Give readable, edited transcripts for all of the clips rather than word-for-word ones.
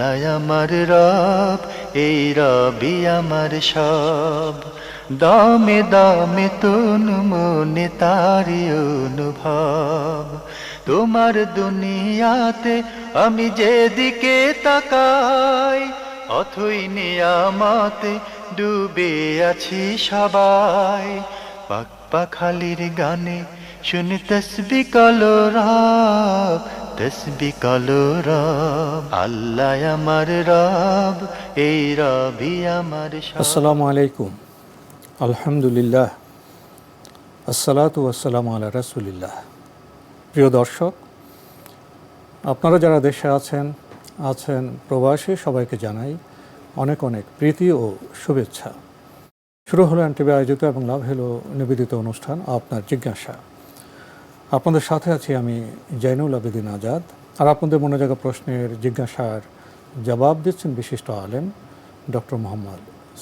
আল্লাহ আমার রব, এই রবি আমার সব। দামে দামে তন মনে তারি অনুভব। তোমার দুনিয়াতে আমি যেদিকে তাকাই, অথই নিয়ামতে ডুবে আছি সবাই। পাক পাখালির গানে শুনি তসবিহ কালো রব, তসবিহ কালো রব। আল্লাহ আমার রব, এই রবি আমার সব। আসসালামু আলাইকুম, আলহামদুলিল্লাহ, আসসালাতু ওয়াসসালামু আলা রাসূলিল্লাহ। প্রিয় দর্শক, আপনারা যারা দেশে আছেন প্রবাসী, সবাইকে জানাই অনেক অনেক প্রীতি ও শুভেচ্ছা। শুরু হলো এনটিভি আয়োজিত এবং লাভ হলো নিবেদিত অনুষ্ঠান আপনার জিজ্ঞাসা। আপনাদের সাথে আছি আমি জয়নুল আবেদিন আজাদ। আর আপনাদের মনে জাগা প্রশ্নের জিজ্ঞাসার জবাব দিচ্ছেন বিশিষ্ট আলেম ডক্টর মোহাম্মদ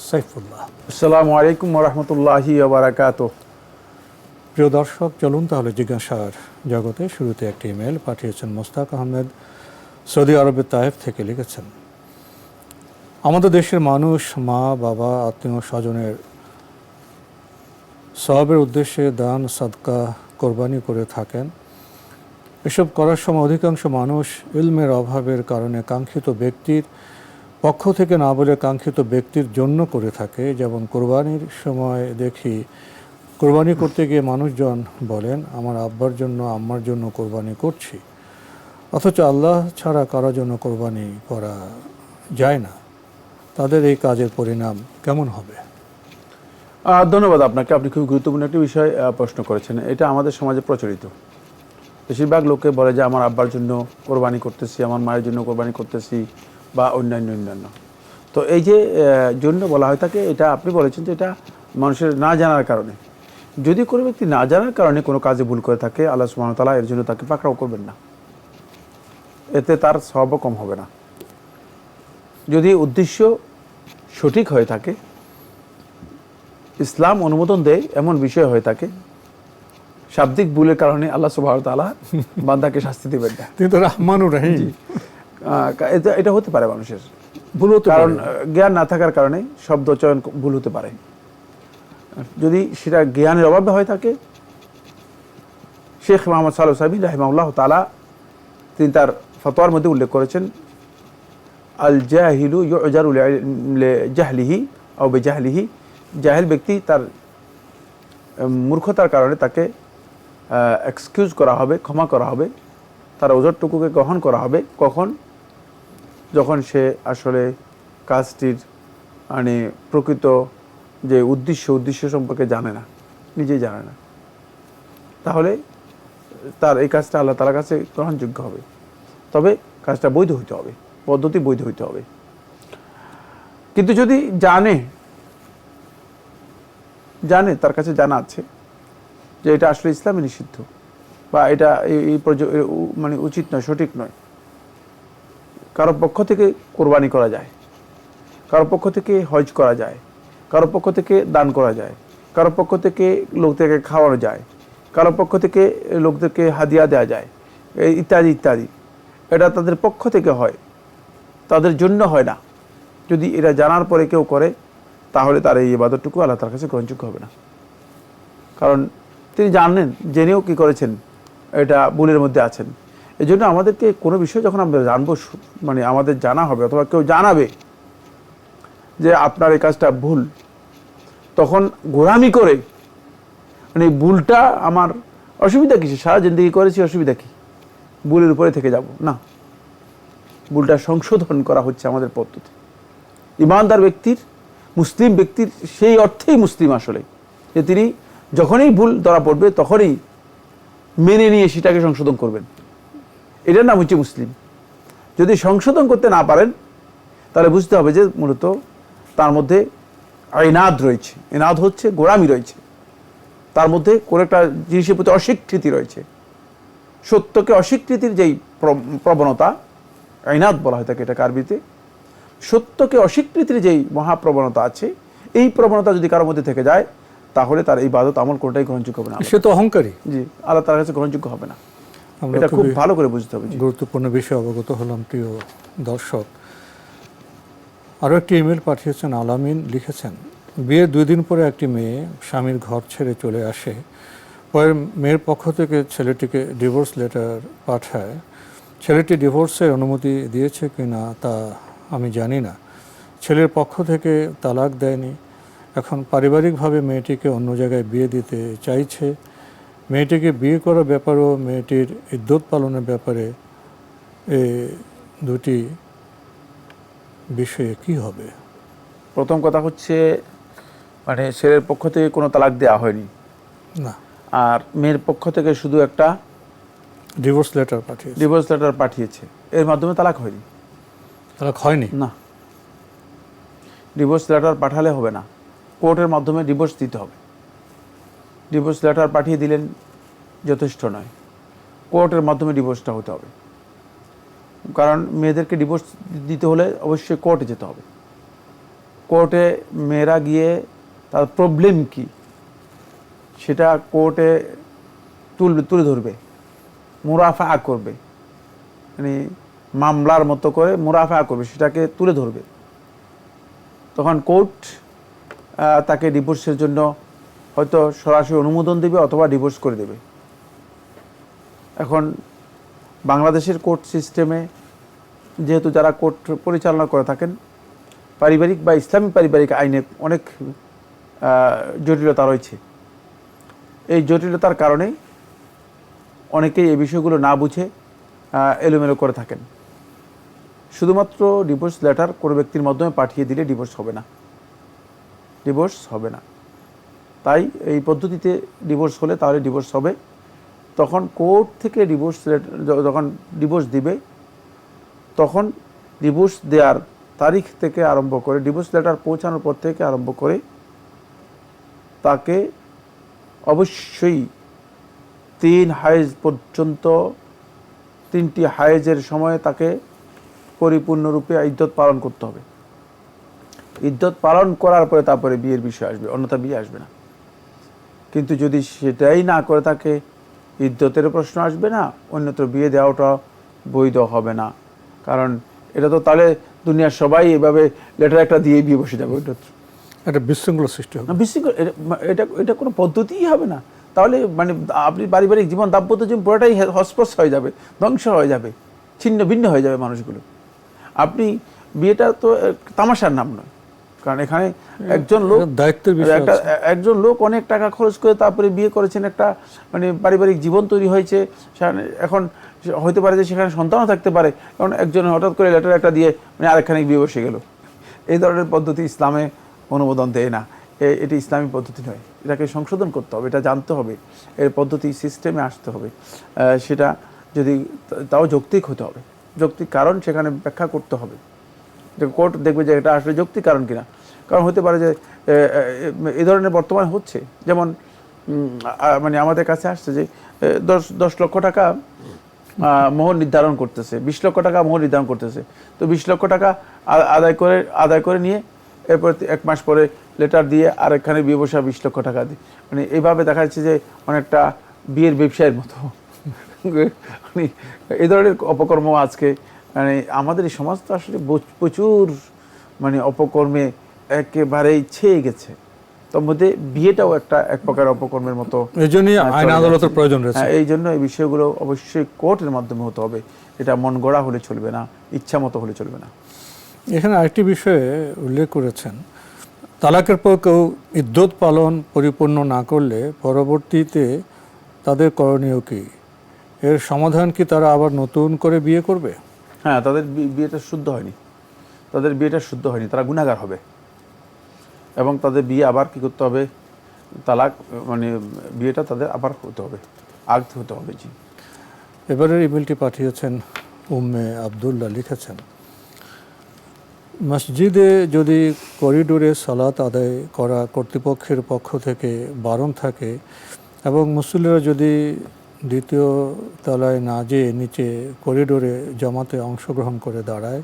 সাইফুল্লাহ। আসসালামু আলাইকুম ওয়া রাহমাতুল্লাহি ওয়া বারাকাতুহু। প্রিয় দর্শক, চলুন তাহলে জিজ্ঞাসার জগতে। শুরুতে একটি ইমেল পাঠিয়েছেন মোস্তাক আহমেদ, সৌদি আরবের তায়েফ থেকে। লিখেছেন, আমাদের দেশের মানুষ মা বাবা আত্মীয় স্বজনের সওয়াবের উদ্দেশ্যে দান সাদকা কোরবানি করে থাকেন। এসব করার সময় অধিকাংশ মানুষ ইলমের অভাবের কারণে কাঙ্ক্ষিত ব্যক্তির পক্ষ থেকে না বলে কাঙ্ক্ষিত ব্যক্তির জন্য করে থাকে। যেমন কোরবানির সময় দেখি কোরবানি করতে গিয়ে মানুষজন বলেন, আমার আব্বার জন্য আম্মার জন্য কোরবানি করছি, অথচ আল্লাহ ছাড়া কারোর জন্য কোরবানি করা যায় না। তাদের এই কাজের পরিণাম কেমন হবে? ধন্যবাদ আপনাকে। আপনি খুব গুরুত্বপূর্ণ একটি বিষয় প্রশ্ন করেছেন। এটা আমাদের সমাজে প্রচলিত। বেশিরভাগ লোকে বলে যে আমার আব্বার জন্য কোরবানি করতেছি, আমার মায়ের জন্য কোরবানি করতেছি, বা অন্যান্য। তো এই যে জন্য বলা হয় থাকে, এটা আপনি বলেছেন যে এটা মানুষের না জানার কারণে। যদি কোনো ব্যক্তি না জানার কারণে কোনো কাজে ভুল করে থাকে, আল্লাহ সুবহানাহু ওয়া তাআলা এর জন্য তাকে পাকড়াও করবেন না, এতে তার সওয়াবও কম হবে না। যদি উদ্দেশ্য সঠিক হয়ে থাকে, ইসলাম অনুমোদন দেয় এমন বিষয় হয়ে থাকে, শাব্দিক ভুলের কারণে আল্লাহ সুবহানাহু ওয়া তাআলা বান্দাকে শাস্তি দেবেন না। তিনি তো রহমানুর রহিম। এটা হতে পারে মানুষের ভুল হতে, কারণ জ্ঞান না থাকার কারণে শব্দ চয়ন ভুল হতে পারে। যদি সেটা জ্ঞানের অভাবে হয়ে থাকে, শেখ মোহাম্মদ সালেহ সাহেব রাহিমাহুল্লাহ তাআলা তিনি তার ফতোয়ার মধ্যে উল্লেখ করেছেন, আল জাহিলু ইউজারু লিজাহলিহি আও বিজাহলিহি। জাহেল ব্যক্তি তার মূর্খতার কারণে তাকে এক্সকিউজ করা হবে, ক্ষমা করা হবে, তার ওজরটুকুকে গ্রহণ করা হবে। কখন? যখন সে আসলে কাজটির মানে প্রকৃত যে উদ্দেশ্য সম্পর্কে জানে না, নিজেই জানে না, তাহলে তার এই কাজটা আল্লাহ তাআলার কাছে গ্রহণযোগ্য হবে। তবে কাজটা বৈধ হইতে হবে, পদ্ধতি বৈধ হইতে হবে। কিন্তু যদি জানে তার কাছে জানা আছে যে এটা আসলে ইসলামে নিষিদ্ধ, বা এটা মানে উচিত নয়, সঠিক নয়, কারো পক্ষ থেকে কোরবানি করা যায়, কারো পক্ষ থেকে হজ করা যায়, কারো পক্ষ থেকে দান করা যায়, কারো পক্ষ থেকে লোকদেরকে খাওয়ানো যায়, কারো পক্ষ থেকে লোকদেরকে হাদিয়া দেওয়া যায়, ইত্যাদি ইত্যাদি। এটা তাদের পক্ষ থেকে হয়, তাদের জন্য হয় না। যদি এটা জানার পরে কেউ করে, তাহলে তার এই ইবাদতটুকু আল্লাহ তার কাছে গ্রহণযোগ্য হবে না। কারণ তিনি জানেন, জেনেও কি করেছেন, এটা ভুলের মধ্যে আছেন। এই জন্য আমাদেরকে কোনো বিষয় যখন আমরা জানবো, মানে আমাদের জানা হবে অথবা কেউ জানাবে যে আপনার এই কাজটা ভুল, তখন গোড়ামি করে মানে ভুলটা আমার অসুবিধা কিছু, সারা জিন্দগি করেছি, অসুবিধা কি, ভুলের উপরে থেকে যাব না। ভুলটা সংশোধন করা হচ্ছে আমাদের পদ্ধতি। ইমানদার ব্যক্তির, মুসলিম ব্যক্তির সেই অর্থেই মুসলিম আসলে, যে তিনি যখনই ভুল ধরা পড়বে তখনই মেনে নিয়ে সেটাকে সংশোধন করবেন। এটার নাম হচ্ছে মুসলিম। যদি সংশোধন করতে না পারেন, তাহলে বুঝতে হবে যে মূলত তার মধ্যে ইনাদ রয়েছে। ইনাদ হচ্ছে গোড়ামি রয়েছে, তার মধ্যে কোনো একটা জিনিসের প্রতি অস্বীকৃতি রয়েছে। সত্যকে অস্বীকৃতির যেই প্রবণতা, ইনাদ বলা হয় থাকে এটা আরবিতে। সত্যকে অস্বীকৃতির যেই মহাপ্রবণতা আছে, এই প্রবণতা যদি কারোর মধ্যে থেকে যায়, তাহলে তার এই ইবাদত আমল কোনটাই গ্রহণযোগ্য হবে না। সে তো অহংকারী। জি, আল্লাহ তার কাছে গ্রহণযোগ্য হবে না। এটা খুব ভালো করে বুঝতে হবে। গুরুত্বপূর্ণ বিষয় অবগত হলাম। প্রিয় দর্শক, আরও একটি ইমেল পাঠিয়েছেন আলামিন, লিখেছেন, বিয়ের 2 দিন পরে একটি মেয়ে স্বামীর ঘর ছেড়ে চলে আসে। পরে মেয়ের পক্ষ থেকে ছেলেটিকে ডিভোর্স লেটার পাঠায়। ছেলেটি ডিভোর্সের অনুমতি দিয়েছে কি না তা আমি জানি না। ছেলের পক্ষ থেকে তালাক দেয়নি। এখন পারিবারিকভাবে মেয়েটিকে অন্য জায়গায় বিয়ে দিতে চাইছে। মেয়েটিকে বিয়ে করার ব্যাপারেও মেয়েটির ইদ্যত পালনের ব্যাপারে এই দুটি বিষয়ে কি হবে? প্রথম কথা হচ্ছে, মানে ছেলের পক্ষ থেকে কোনো তালাক দেওয়া হয়নি, না, আর মেয়ের পক্ষ থেকে শুধু একটা ডিভোর্স লেটার পাঠিয়েছে। ডিভোর্স লেটার পাঠিয়েছে, এর মাধ্যমে তালাক হয়নি। তালাক হয়নি? না, ডিভোর্স লেটার পাঠালে হবে না, কোর্টের মাধ্যমে ডিভোর্স দিতে হবে। ডিভোর্স লেটার পাঠিয়ে দিলেন যথেষ্ট নয়, কোর্টের মাধ্যমে ডিভোর্সটা হতে হবে। কারণ মেয়েদেরকে ডিভোর্স দিতে হলে অবশ্যই কোর্টে যেতে হবে। কোর্টে মেয়েরা গিয়ে তার প্রবলেম কি সেটা কোর্টে তুলে ধরবে, মুরাফা করবে, মানে মামলার মতো করে মুরাফা করবে, সেটাকে তুলে ধরবে। তখন কোর্ট তাকে ডিভোর্সের জন্য হয়তো সরাসরি অনুমোদন দেবে অথবা ডিভোর্স করে দেবে। এখন বাংলাদেশের কোর্ট সিস্টেমে যেহেতু যারা কোর্ট পরিচালনা করে থাকেন, পারিবারিক বা ইসলামী পারিবারিক আইনে অনেক জটিলতা রয়েছে। এই জটিলতার কারণে অনেকেই এই বিষয়গুলো না বুঝে এলোমেলো করে থাকেন। শুধুমাত্র ডিভোর্স লেটার কোনো ব্যক্তির মাধ্যমে পাঠিয়ে দিলে ডিভোর্স হবে না, ডিভোর্স হবে না। তাই এই পদ্ধতিতে ডিভোর্স হলে তাহলে ডিভোর্স হবে। তখন কোর্ট থেকে ডিভোর্স লেটার যখন ডিভোর্স দিবে, তখন ডিভোর্স দেওয়ার তারিখ থেকে আরম্ভ করে, ডিভোর্স লেটার পৌঁছানোর পর থেকে আরম্ভ করে তাকে অবশ্যই 3 হায়েজ পর্যন্ত, 3টি হায়েজের সময় তাকে পরিপূর্ণরূপে ইদ্যত পালন করতে হবে। ইদ্যত পালন করার পরে তারপরে বিয়ের বিষয় আসবে, অন্যথা বিয়ে আসবে না। কিন্তু যদি সেটাই না করে থাকে, ইদ্যতের প্রশ্ন আসবে না, অন্যত্র বিয়ে দেওয়াটা বৈধ হবে না। কারণ এটা তো তাহলে দুনিয়ার সবাই এভাবে লেটার একটা দিয়ে বিয়ে বসে যাবে, একটা বিশৃঙ্খলা সৃষ্টি হবে। বিশৃঙ্খলা, এটা এটা কোনো পদ্ধতিই হবে না। তাহলে মানে আপনি পারিবারিক জীবন, দাম্পত্য জীবন পুরোটাই হসপস হয়ে যাবে, ধ্বংস হয়ে যাবে, ছিন্ন ভিন্ন হয়ে যাবে মানুষগুলো। আপনি বিয়েটা তো তামাশার নাম নয়। কারণ এখানে একজন লোক, দায়িত্বের বিষয়, একজন লোক অনেক টাকা খরচ করে তারপরে বিয়ে করেছেন, একটা মানে পারিবারিক জীবন তৈরি হয়েছে। এখন হতে পারে যে সেখানে সন্তানও থাকতে পারে, কারণ একজন হঠাৎ করে লেটার একটা দিয়ে মানে আরেকখানে বিয়ে বসে গেল। এই ধরনের পদ্ধতি ইসলামে অনুমোদন দেয় না। এটি ইসলামী পদ্ধতি নয়, এটাকে সংশোধন করতে হবে, এটা জানতে হবে, এর পদ্ধতি সিস্টেমে আসতে হবে। সেটা যদি তাও যৌক্তিক হতে হবে, যৌক্তিক কারণ সেখানে ব্যাখ্যা করতে হবে, যে কোর্ট দেখবে যে এটা আসলে যৌক্তিক কারণ কিনা। কারণ হতে পারে যে এই ধরনের বর্তমানে হচ্ছে, যেমন মানে আমাদের কাছে আসছে যে 10 লক্ষ টাকা মোহর নির্ধারণ করতেছে, 20 লক্ষ টাকা মোহর নির্ধারণ করতেছে। তো 20 লক্ষ টাকা আদায় করে নিয়ে এরপর 1 মাস পরে লেটার দিয়ে আরেকখানে বিয়ে বসা 20 লক্ষ টাকা দিয়ে, মানে এইভাবে দেখা যাচ্ছে যে অনেকটা বিয়ের ব্যবসায়ের মতো। মানে এই ধরনের অপকর্ম আজকে মানে আমাদের এই সমাজ তো আসলে প্রচুর মানে অপকর্মে একেবারেই ছেয়ে গেছে। তার মধ্যে বিয়েটাও এক প্রকার অপকর্মের মতো। এই জন্যই আইন আদালতের প্রয়োজন রয়েছে। এই জন্য এই বিষয়গুলো অবশ্যই কোর্টের মাধ্যমে হতে হবে। এটা মন গড়া হলে চলবে না, ইচ্ছা মতো হলে চলবে না। এখানে আরেকটি বিষয়ে উল্লেখ করেছেন, তালাকের পর কেউ ইদ্যত পালন পরিপূর্ণ না করলে পরবর্তীতে তাদের করণীয় কি? এর সমাধান কি তারা আবার নতুন করে বিয়ে করবে? হ্যাঁ, তাদের বিয়েটা শুদ্ধ হয়নি, তাদের বিয়েটা শুদ্ধ হয়নি, তারা গুনাহগার হবে এবং তাদের বিয়ে আবার কি করতে হবে, তালাক মানে বিয়েটা তাদের আবার হতে হবে, আগতে হতে হবে। জি, এবারের ইমেলটি পাঠিয়েছেন উম্মে আবদুল্লাহ, লিখেছেন, মসজিদে যদি করিডোরে সালাত আদায় করা কর্তৃপক্ষের পক্ষ থেকে বারণ থাকে এবং মুসল্লিরা যদি দ্বিতীয় তলায় না যেয়ে নিচে করিডোরে জামাতে অংশগ্রহণ করে দাঁড়ায়,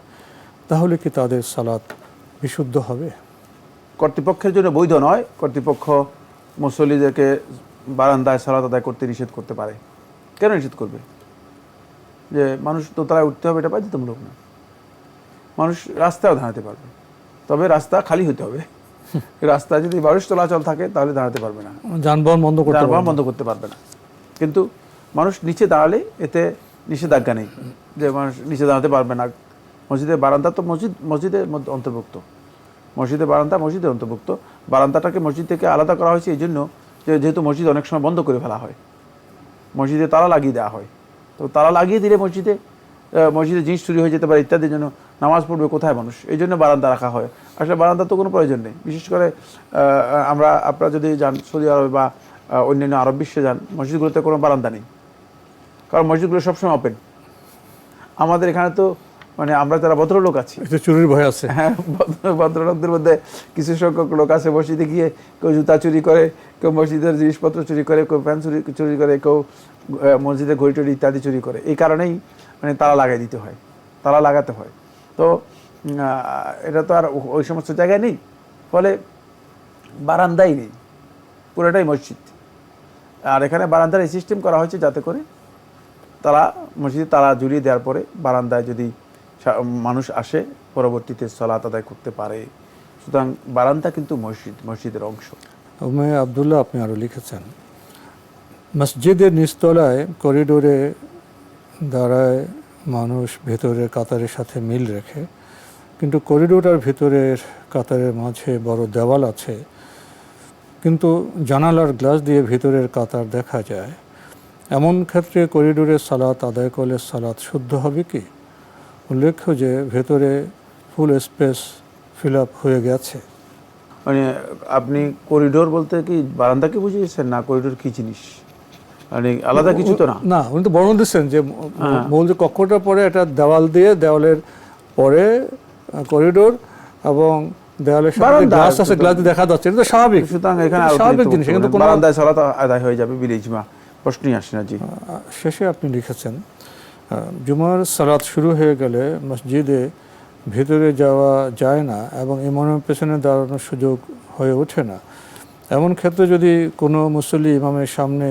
তাহলে কি তাদের সালাত বিশুদ্ধ হবে? কর্তৃপক্ষের জন্য বৈধ নয়। কর্তৃপক্ষ মুসল্লিদেরকে বারান্দায় সালাত আদায় করতে নিষেধ করতে পারে। কেন নিষেধ করবে? যে মানুষ দোতলায় উঠতে হবে, এটা বাধ্যতামূলক না। মানুষ রাস্তায়ও দাঁড়াতে পারবে, তবে রাস্তা খালি হতে হবে। রাস্তায় যদি মানুষ চলাচল থাকে তাহলে দাঁড়াতে পারবে না, যানবাহন বন্ধ করতে যানবাহন পারবে না। বন্ধ করতে পারবে না। কিন্তু মানুষ নিচে দাঁড়ালে এতে নিষেধাজ্ঞা নেই যে মানুষ নিচে দাঁড়াতে পারবে না। মসজিদের বারান্দা তো মসজিদের মধ্যে অন্তর্ভুক্ত, মসজিদের বারান্দা মসজিদের অন্তর্ভুক্ত। বারান্দাটাকে মসজিদ থেকে আলাদা করা হয়েছে এই জন্য যে যেহেতু মসজিদ অনেক সময় বন্ধ করে ফেলা হয়, মসজিদে তালা লাগিয়ে দেওয়া হয়। তো তালা লাগিয়ে দিলে মসজিদে জিনিস চুরি হয়ে যেতে পারে ইত্যাদির জন্য নামাজ পড়বে কোথায় মানুষ, এই জন্য বারান্দা রাখা হয়। আসলে বারান্দা তো কোনো প্রয়োজন নেই। বিশেষ করে আপনারা যদি যান সৌদি আরবে বা অন্যান্য আরব বিশ্বে যান, মসজিদগুলোতে কোনো বারান্দা নেই, কারণ মসজিদগুলো সবসময় ওপেন। আমাদের এখানে তো মানে আমরা যারা ভদ্রলোক আছি, একটু চুরির ভয় আছে। হ্যাঁ, ভদ্রলোকদের মধ্যে কিছু সংখ্যক লোক আছে মসজিদে গিয়ে কেউ জুতা চুরি করে, কেউ মসজিদের জিনিসপত্র চুরি করে, কেউ প্যান্ট চুরি করে, কেউ মসজিদের ঘড়ি টড়ি ইত্যাদি চুরি করে। এই কারণেই মানে তালা লাগাই দিতে হয়, তালা লাগাতে হয়। তো এটা তো আর ওই সমস্ত জায়গায় নেই, ফলে বারান্দাই নেই, পুরোটাই মসজিদ। আর এখানে বারান্দার এই সিস্টেম করা হয়েছে যাতে করে মসজিদে তালা ঝুলিয়ে দেওয়ার পরে বারান্দায় যদি মানুষ আসে পরবর্তীতে সালাত আদায় করতে পারে। সুতরাং বারান্দা কিন্তু মসজিদের অংশ। উম্মে আব্দুল্লাহ, আপনি আরও লিখেছেন, মসজিদের নিচতলায় করিডোরে দাঁড়ায় মানুষ ভেতরের কাতারের সাথে মিল রেখে, কিন্তু করিডোর আর ভেতরের কাতারের মাঝে বড় দেওয়াল আছে, কিন্তু জানালার গ্লাস দিয়ে ভেতরের কাতার দেখা যায়। এমন ক্ষেত্রে করিডোরে সালাত আদায় করলে সালাত শুদ্ধ হবে কি? উল্লেখ্য যে ভেতরে ফুল স্পেস ফিল আপ হয়ে গেছে। মানে আপনি করিডোর বলতে কি বারান্দাকে বুঝিয়েছেন? না, করিডোর কি জিনিস মানে আলাদা কিছু তো না। না, উনি তো বর্ণনা দিচ্ছেন যে মূল যে কক্ষটার পরে একটা দেওয়াল দিয়ে, দেওয়ালের পরে করিডোর এবং দেওয়ালের সাথে গ্লাস আছে, গ্লাস দিয়ে দেখা যাচ্ছে, এটা তো স্বাভাবিক। সুতরাং এখানে স্বাভাবিক জিনিস, কিন্তু বারান্দায় সালাত আদায় হয়ে যাবে বিলিজমা, প্রশ্নই আসে না। জি, শেষে আপনি লিখেছেন, জুমার সালাত শুরু হয়ে গেলে মসজিদে ভেতরে যাওয়া যায় না এবং ইমামের পেছনে দাঁড়ানোর সুযোগ হয়ে ওঠে না। এমন ক্ষেত্রে যদি কোনো মুসল্লি ইমামের সামনে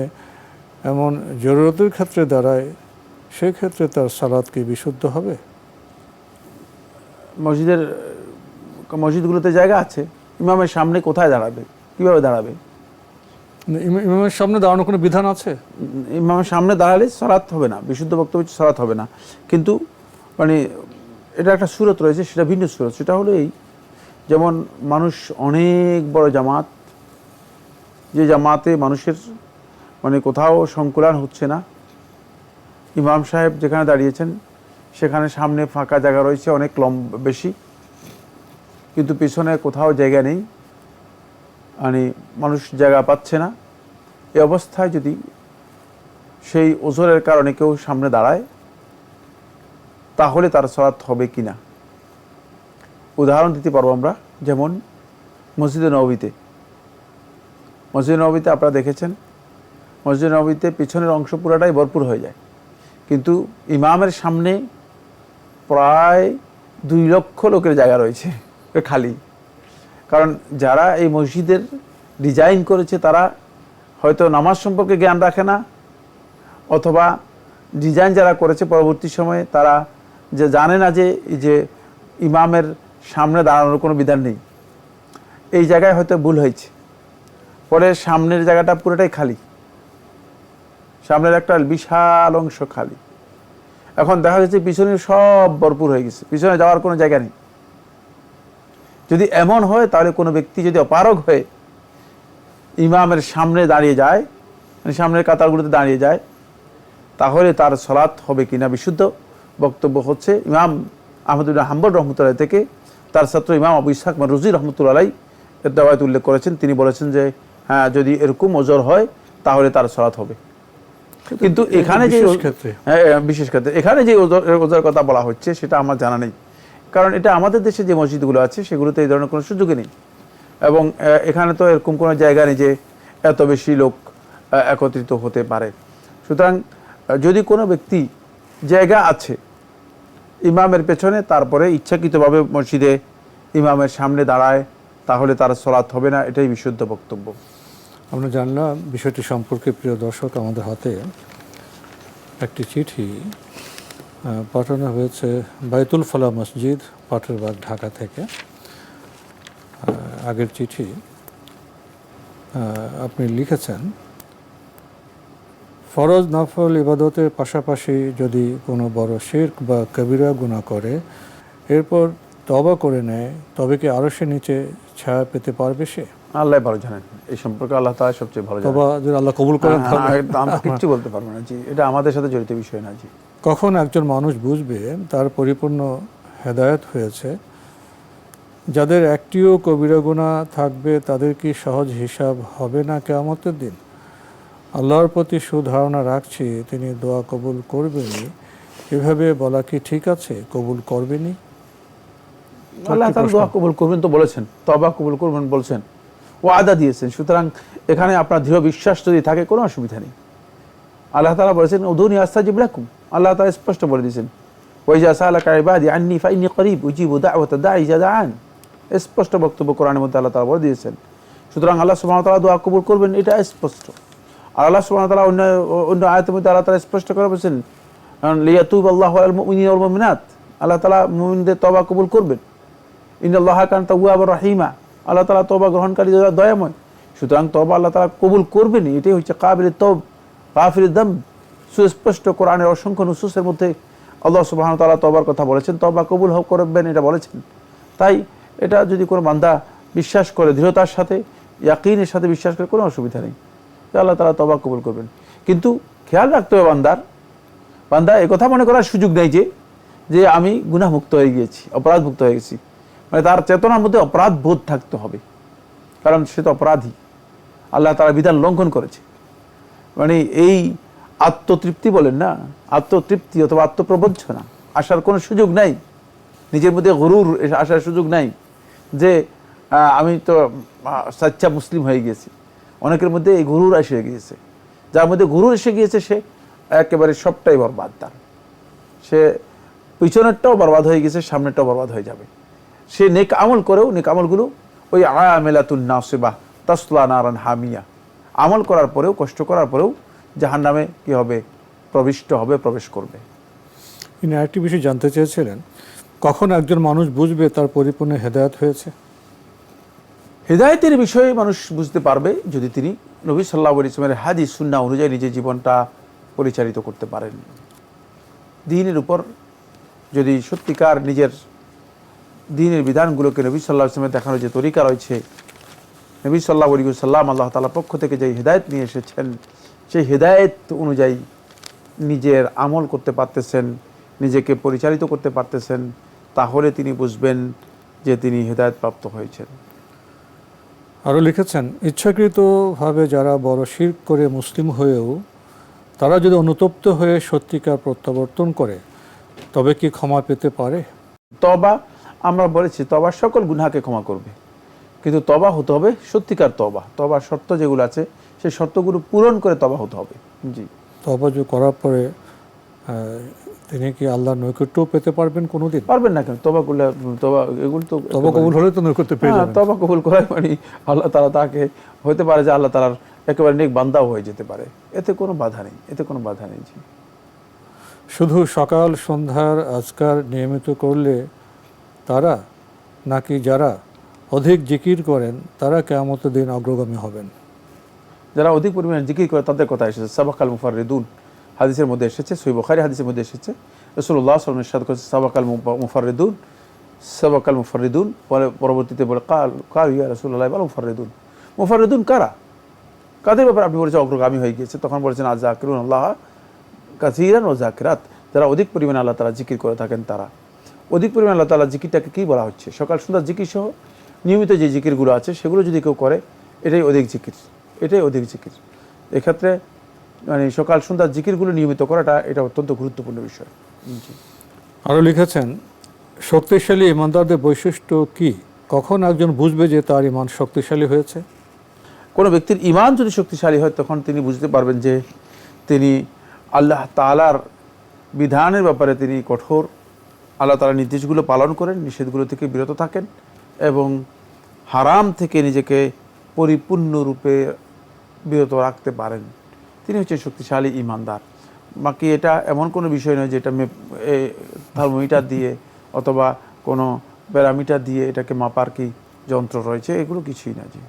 এমন জরুরতের ক্ষেত্রে দাঁড়ায়, সেই ক্ষেত্রে তার সালাত কি বিশুদ্ধ হবে? মসজিদগুলোতে জায়গা আছে, ইমামের সামনে কোথায় দাঁড়াবে, কিভাবে দাঁড়াবে? ইমামের সামনে দাঁড়ানোর কোনো বিধান আছে? ইমামের সামনে দাঁড়ালে সালাত হবে না, বিশুদ্ধ বক্তব্য সালাত হবে না। কিন্তু মানে এটা একটা সুরত রয়েছে, সেটা ভিন্ন সুরত। সেটা হলো এই, যেমন মানুষ অনেক বড় জামাত, যে জামাতে মানুষের মানে কোথাও সংকুলান হচ্ছে না, ইমাম সাহেব যেখানে দাঁড়িয়েছেন সেখানে সামনে ফাঁকা জায়গা রয়েছে অনেক বেশি, কিন্তু পিছনে কোথাও জায়গা নেই, মানে মানুষ জায়গা পাচ্ছে না। এই অবস্থায় যদি সেই ওজরের কারণে কেউ সামনে দাঁড়ায়, তাহলে তার সালাত হবে কি না উদাহরণ দিতে পারবো আমরা। যেমন মসজিদে নববীতে আপনারা দেখেছেন, মসজিদে নববীতে পিছনের অংশ পুরাটাই ভরপুর হয়ে যায়, কিন্তু ইমামের সামনে প্রায় 2 লক্ষ লোকের জায়গা রয়েছে খালি। কারণ যারা এই মসজিদের ডিজাইন করেছে তারা হয়তো নামাজ সম্পর্কে জ্ঞান রাখে না, অথবা ডিজাইন যারা করেছে পরবর্তী সময়ে তারা যে জানে না যে ইমামের সামনে দাঁড়ানোর কোনো বিধান নেই, এই জায়গায় হয়তো ভুল হয়েছে। পরে সামনের জায়গাটা পুরোটাই খালি, সামনের একটা বিশাল অংশ খালি। এখন দেখা যাচ্ছে পিছনে সব ভরপুর হয়ে গেছে, পিছনে যাওয়ার কোনো জায়গা নেই। যদি এমন হয় তাহলে কোনো ব্যক্তি যদি অপারগ হয়ে ইমামের সামনে দাঁড়িয়ে যায়, মানে সামনের কাতারগুলোতে দাঁড়িয়ে যায়, তাহলে তার সালাত হবে কিনা বিশুদ্ধ বক্তব্য হচ্ছে ইমাম আহমদুল্লাহ হাম্বল রহমতুল্লাহ থেকে তার ছাত্র ইমাম আবু ইসহাক মারুজি রহমতুল্লাহ এর দাওয়াত উল্লেখ করেছেন। তিনি বলেছেন যে হ্যাঁ, যদি এরকম ওজর হয় তাহলে তার সালাত হবে। কিন্তু এখানে যে বিশেষ ক্ষেত্রে এখানে যে ওজর কথা বলা হচ্ছে সেটা আমার জানা নেই, কারণ এটা আমাদের দেশে যে মসজিদগুলো আছে সেগুলোতে এই ধরনের কোনো সুযোগই নেই, এবং এখানে তো এরকম কোনো জায়গা নেই যে এত বেশি লোক একত্রিত হতে পারে। সুতরাং যদি কোনো ব্যক্তি জায়গা আছে ইমামের পেছনে, তারপরে ইচ্ছাকৃতভাবে মসজিদে ইমামের সামনে দাঁড়ায়, তাহলে তার সালাত হবে না, এটাই বিশুদ্ধ বক্তব্য। আমরা জানলাম বিষয়টি সম্পর্কে। প্রিয় দর্শক, আমাদের হাতে একটি চিঠি পাঠানো হয়েছে বাইতুল ফলাহ মসজিদ, পাটেরবাগ, ঢাকা থেকে। আগের চিঠি আপনি লিখেছেন, ফরজ নফল ইবাদতের পাশাপাশি যদি কোনো বড় শিরক বা কবিরা গুনাহ করে এরপর তওবা করে নেয়, তবে কি আরশের নিচে ছায়া পেতে পারবে সে? আল্লাহ ভালো জানেন এই সম্পর্কে, আল্লাহ তাআলা সবচেয়ে ভালো জানেন। তওবা যদি আল্লাহ কবুল করেন তাহলে আমরা কিচ্ছু বলতে পারবো না জি, এটা আমাদের সাথে জড়িত বিষয় না জি। কখন একজন মানুষ বুঝবে তার পরিপূর্ণ হেদায়েত হয়েছে? যাদের একটিও কবিরা গুনাহ থাকবে তাদের কি সহজ হিসাব হবে না কিয়ামতের দিন? আল্লাহর প্রতি সুধারণা রাখছি, তিনি দোয়া কবুল করবেনই, এভাবে বলা কি ঠিক আছে? কবুল করবেনই? আল্লাহ তাআলা দোয়া কবুল করবেন তো বলেছেন, তওবা কবুল করবেন বলছেন, ওয়াদা দিয়েছেন। সুতরাং এখানে আপনার দৃঢ় বিশ্বাস যদি থাকে কোনো অসুবিধা নেই। আল্লাহ তাআলা বলেছেন উদুনি আস্তাজিব লাকুম, আল্লাহ তাআলা স্পষ্ট বলে দিয়েছেন ওয়াইজা সালাকা ইবাদি আন্নী ফাইন্নী করিব উজিবু দাওয়াতা দাঈ ইযা দাআন, স্পষ্ট বক্তব্য কোরআনের মধ্যে আল্লাহ তাআলা বলে দিয়েছেন। সুতরাং আল্লাহ সুবহানাহু ওয়া তাআলা দোয়া কবুল করবেন এটা স্পষ্ট। আর আল্লাহ সুবহানাহু ওয়া তাআলা অন্য আয়াতের মধ্যে আল্লাহ তাআলা স্পষ্ট করে বলেছেন লিয়াতুব আল্লাহু আলাল মুমিনিনা ওয়াল মুমিনাত, আল্লাহ তাআলা মুমিনদের তওবা কবুল করবেন। ইন্নাল্লাহা কানা তাওয়াবার রাহিমা, আল্লাহ তাআলা তওবা গ্রহণকারী দয়াময়। সুতরাং তওবা আল্লাহ তাআলা কবুল করবেনই, এটাই হচ্ছে কাবিলুত তওব গাফিরুদ যামব। সুস্পষ্ট কোরআনের অসংখ্য নুসুসের মধ্যে আল্লাহ সুবহানাহু ওয়া তাআলা তওবার কথা বলেছেন, তওবা কবুল করবেন এটা বলেছেন। তাই এটা যদি কোনো বান্দা বিশ্বাস করে দৃঢ়তার সাথে, ইয়াকিনের সাথে বিশ্বাস করে, কোনো অসুবিধা নেই যে আল্লাহ তাআলা তওবা কবুল করবেন। কিন্তু খেয়াল রাখতে হবে বান্দা একথা মনে করার সুযোগ নেই যে আমি গুনাহমুক্ত হয়ে গিয়েছি, অপরাধ মুক্ত হয়ে গেছি। মানে তার চেতনার মধ্যে অপরাধ বোধ থাকতে হবে, কারণ সে তো অপরাধী, আল্লাহ তাআলা বিধান লঙ্ঘন করেছে। মানে এই আত্মতৃপ্তি বলেন না, আত্মতৃপ্তি অথবা আত্মপ্রবঞ্চনা আসার কোনো সুযোগ নাই, নিজের মধ্যে গরুর আসার সুযোগ নাই যে আমি তো সাচ্চা মুসলিম হয়ে গিয়েছি। অনেকের মধ্যে এই গরুর এসে গিয়েছে, যার মধ্যে গরুর এসে গিয়েছে সে একেবারে সবটাই বরবাদ, তার সে পিছনেরটাও বরবাদ হয়ে গেছে, সামনেরটাও বরবাদ হয়ে যাবে। সে নেক আমল করেও নেক আমলগুলো ওই আমেলাতুন নাসিবা তাসলা নারান হামিয়া, আমল করার পরেও, কষ্ট করার পরেও জাহান্নামে কি হবে? প্রবেশ করবে। তিনি আরেকটি বিষয় জানতে চেয়েছিলেন, কখন একজন মানুষ বুঝবে তার পরিপূর্ণ হেদায়েত হয়েছে? হেদায়েতের বিষয়ে মানুষ বুঝতে পারবে যদি তিনি নবী সাল্লাল্লাহু আলাইহি ওয়াসাল্লামের হাদিস সুন্নাহ অনুযায়ী নিজের জীবনটা পরিচালিত করতে পারেন। দ্বীনের উপর যদি সত্যিকার নিজের দ্বীনের বিধানগুলোকে নবী সাল্লাল্লাহু আলাইহি ওয়াসাল্লামের দেখানোর যে তরিকা রয়েছে, নবী সাল্লাল্লাহু আলাইহি ওয়াসাল্লাম আল্লাহ তাআলার পক্ষ থেকে যে হেদায়েত নিয়ে এসেছেন, সেই হেদায়েত অনুযায়ী নিজের আমল করতে পারতেছেন, নিজেকে পরিচালিত করতে পারতেছেন, তাহলে তিনি বুঝবেন যে তিনি হেদায়েত প্রাপ্ত হয়েছেন। আরও লিখেছেন, ইচ্ছাকৃতভাবে যারা বড় শিরক করে মুসলিম হয়েও তারা যদি অনুতপ্ত হয়ে সত্যিকার প্রত্যাবর্তন করে তবে কি ক্ষমা পেতে পারে? তওবা, আমরা বলেছি তওবা সকল গুনাহকে ক্ষমা করবে, কিন্তু তওবা হতে হবে সত্যিকার তওবা। তওবার শর্ত যেগুলো আছে সেই শর্তগুলো পূরণ করে তওবা হতে হবে। জি, তওবা যে করার পরে তিনি কি আল্লাহর নৈকট্য পেতে পারবেন কোনোদিন? পারবেন না কেন? এগুলো তো তওবা কবুল হলে তো নৈকট্য পেয়ে যাবেন। তওবা কবুল করাই মানে আল্লাহ তাআলা তাকে, হতে পারে যে আল্লাহ তাআলার একেবারে নেক বান্দাও হয়ে যেতে পারে, এতে কোনো বাধা নেই। জি, শুধু সকাল সন্ধ্যার আজকার নিয়মিত করলে তারা, নাকি যারা অধিক জিকির করেন তারা কিয়ামতের দিন অগ্রগামী হবেন? যারা অধিক পরিমাণে জিকির করে তাদের কথা এসেছে, সাবাকাল মুফাররিদুন হাদিসের মধ্যে এসেছে, সহিহ বুখারী হাদিসের মধ্যে এসেছে। রাসূলুল্লাহ সাল্লাল্লাহু আলাইহি ওয়াসাল্লাম ইরশাদ করেছেন সাবাকাল মুফাররিদুন, পরবর্তীতে বলে কাল ইয়া রাসূলুল্লাহ ওয়াল মুফাররিদুন কারা? কাদের ব্যাপারে আপনি বলেছেন অগ্রগামী হয়ে গিয়েছে? তখন বলেছেন আযাকিরুন আল্লাহ কাসীরান ওয়া যাকিরাত, যারা অধিক পরিমাণে আল্লাহ তাআলা জিকির করে থাকেন তারা। অধিক পরিমাণে আল্লাহ তাআলা জিকিরটাকে কী বলা হচ্ছে? সকাল সন্ধ্যা জিকির সহ নিয়মিত যে জিকিরগুলো আছে সেগুলো যদি কেউ করে এটাই অধিক জিকির। এক্ষেত্রে মানে সকাল সন্ধ্যা জিকিরগুলো নিয়মিত করাটা এটা অত্যন্ত গুরুত্বপূর্ণ বিষয়। আরও লিখেছেন, শক্তিশালী ইমানদারদের বৈশিষ্ট্য কি? কখন একজন বুঝবে যে তার ইমান শক্তিশালী হয়েছে? কোনো ব্যক্তির ইমান যদি শক্তিশালী হয় তখন তিনি বুঝতে পারবেন যে তিনি আল্লাহ তাআলার বিধানের ব্যাপারে তিনি কঠোর, আল্লাহ তাআলার নির্দেশগুলো পালন করেন, নিষেধগুলো থেকে বিরত থাকেন এবং হারাম থেকে নিজেকে পরিপূর্ণরূপে বিরত রাখতে পারেন। তিনি হচ্ছেন শক্তিশালী ইমানদার। বাকি এটা এমন কোনো বিষয় নয় যে এটা থার্মোমিটার দিয়ে অথবা কোনো প্যারামিটার দিয়ে এটাকে মাপার কি যন্ত্র রয়েছে, এগুলো কিছুই না। জি,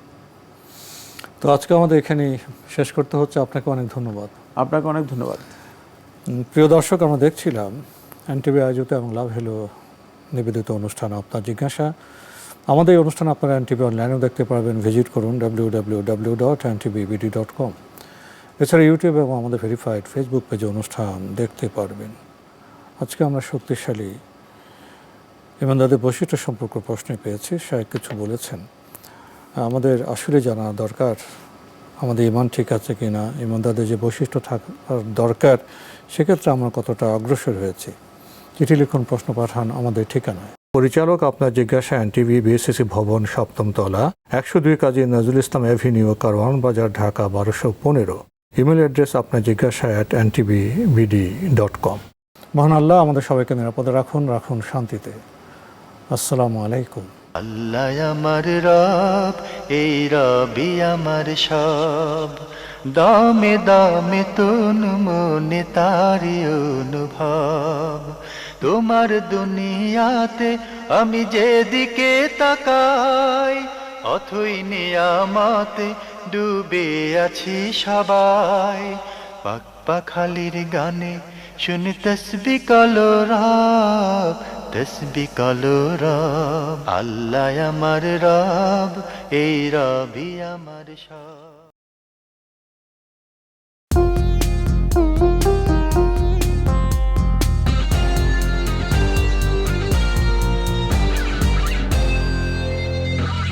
তো আজকে আমাদের এখানে শেষ করতে হচ্ছে। আপনাকে অনেক ধন্যবাদ। আপনাকে অনেক ধন্যবাদ। প্রিয় দর্শক, আমরা দেখছিলাম এনটিভি আয়োজিত এবং লাভ হেলো নিবেদিত অনুষ্ঠান আপনার জিজ্ঞাসা। আমাদের এই অনুষ্ঠান আপনারা এনটিভি অনলাইনেও দেখতে পারবেন। ভিজিট করুন www.ntvbd.com। এছাড়া ইউটিউব এবং আমাদের ভেরিফাইড ফেসবুক পেজে অনুষ্ঠান দেখতে পারবেন। আজকে আমরা শক্তিশালী ইমানদারদের বৈশিষ্ট্য সম্পর্কে প্রশ্ন পেয়েছি। শায়েখ কিছু বলেছেন। আমাদের আসলে জানা দরকার আমাদের ইমান ঠিক আছে কি না, ইমানদারদের যে বৈশিষ্ট্য থাকার দরকার সেক্ষেত্রে আমরা কতটা অগ্রসর হয়েছি। চিঠি লিখুন, প্রশ্ন পাঠান আমাদের ঠিকানায়। পরিচালক আপনার জিজ্ঞাসা, এনটিভি, বিএসসিসি ভবন, ৭ম তলা, ১০২ কাজী নজরুল ইসলাম অ্যাভিনিউ, কারওয়ান বাজার, ঢাকা ১২১৫। ইমেল অ্যাড্রেস আপনার জিজ্ঞাসা @ntvbd.com। মহান আল্লাহ আমাদের সবাইকে নিরাপদে রাখুন, রাখুন শান্তিতে। আসসালামু আলাইকুম। আল্লাহ আমার রব, এই রবি আমার সব, দামে দামে তন মনে তারি অনুভব। তোমার দুনিয়াতে আমি যেদিকে তাকাই, অথই নিয়ামতে ডুবে আছি সবাই। পাক পাখালির গানে শুনি তসবি কালো রব, তসবি কালো রব। আল্লাহ আমার রব, এই রবি আমার সব।